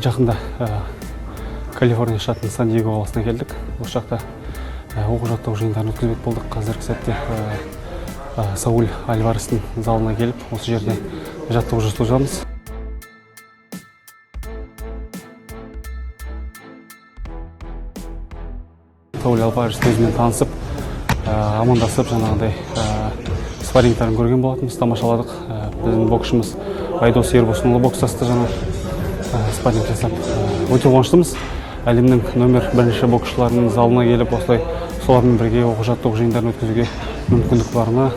Жақында Калифорния штатының Сан-Диего қаласына келдік. Осы жақта оқу-жаттығу жиындарын өткізбек болдық. Қазіргі сәтте Сауль Альварестің залына келіп, осы жерде жаттығу жасаудамыз. Сауль Альварес өзімен танысып, амандасып, жаңағыдай спаррингтарын көрген болатынбыз, тамашаладық. Біздің боксшымыз Айдос Ербосынұлы бокстасты жаңа спарринг жасап. Өте қуаныштымыз. Әлемнің номер 1 боксшыларының залына келіп, осылай солармен бірге оқу-жаттығу жиындарын өткізуге мүмкіндік барына.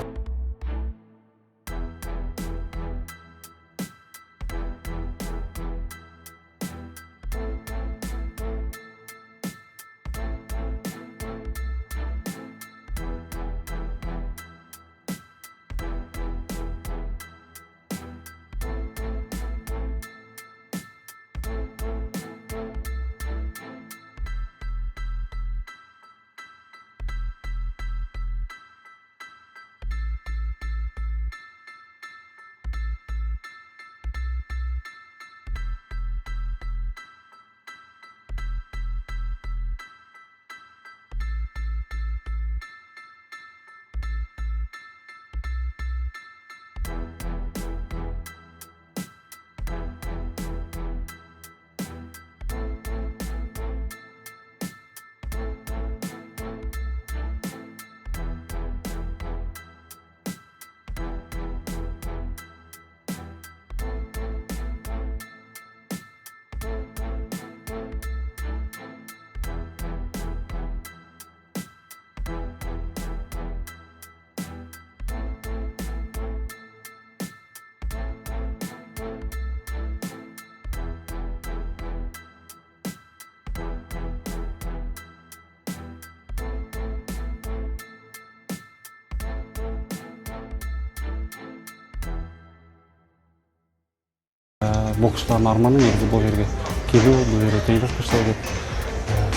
Боксшылардың арманы негізі бұл жерге келу, бұл жерде тренировка жасау деп.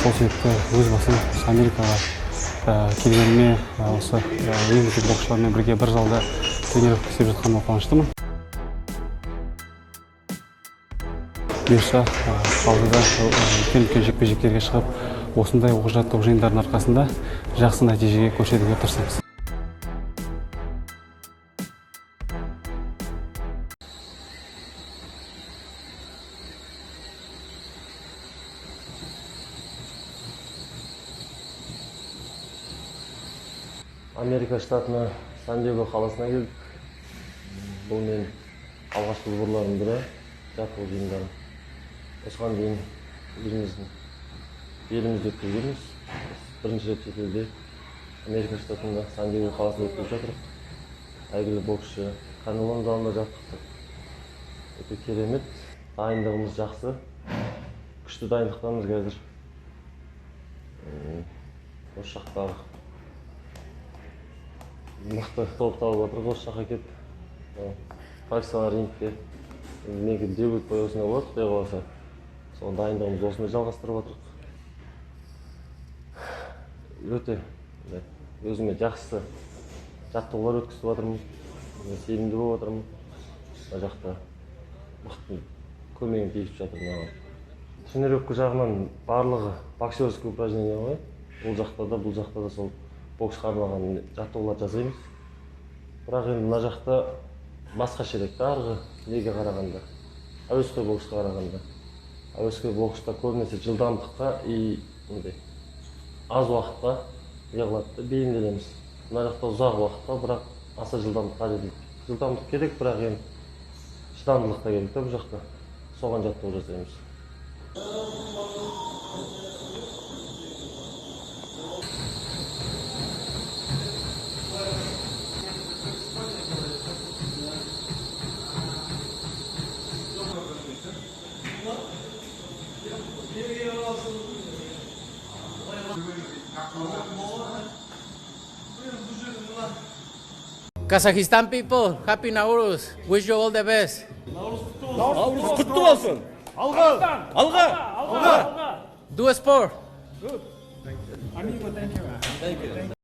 Сол себепті өз басым Америкаға келгеніме, осы ең үздік боксшылармен бірге бір залда тренировка істеп жатқаныма қуаныштымын. Бұйырса алдыда үлкен жекпе-жектерге шығып, осындай оқу-жаттығу жиындарының арқасында жақсы нәтижеге көшуге тырысамыз. Америка штатына Сан-Диего қаласына келдік. Бұл мен алғашқы сборлардың бірі, жаттығу жиындары. Осыған дейін елімізде өткізгенбіз. Бірінші рет шетелде Америка штатында Сан-Диего қаласында өткізіп жатырмыз. Әйгілі боксшы Канелоның залында жаттықтық. Өте керемет, дайындығымыз жақсы. Күшті дайындықтамыз қазір. Осы жақтағы мықты топталып отырып, осы жаққа келіп, профессионал рингте менікі дебют бой осында болады, құдай қаласа. Соған дайындығымыз осында жалғастырып отырық. Өте өзіме жақсы жаттығулар өткізіп отырмын, сенімді болып отырмын. Мына жақта мықты көмегім тиіп жатыр маған. Тренировка жағынан барлығы боксерский упражнение ғой. Бұл жақта да сол боксқа арналған жаттығулар жасаймыз. Бірақ енді мына жақта басқаша арғы неге қарағанда, әуесқой боксқа қарағанда. Әуесқой бокста көбінесе жылдамдыққа аз уақытқа неғылады бейімделеміз. Мына жақта ұзақ уақытқа, бірақ аса жылдамдық қажет етеді. Жылдамдық керек, бірақ енді шыдамдылық та керек бұл жақта. Соған жаттығу жасаймыз. Kazakhstan people, happy Nauruz. Wish you all the best. Nauruz kutlu olsun. Alga. Do a sport. Amigo, thank you.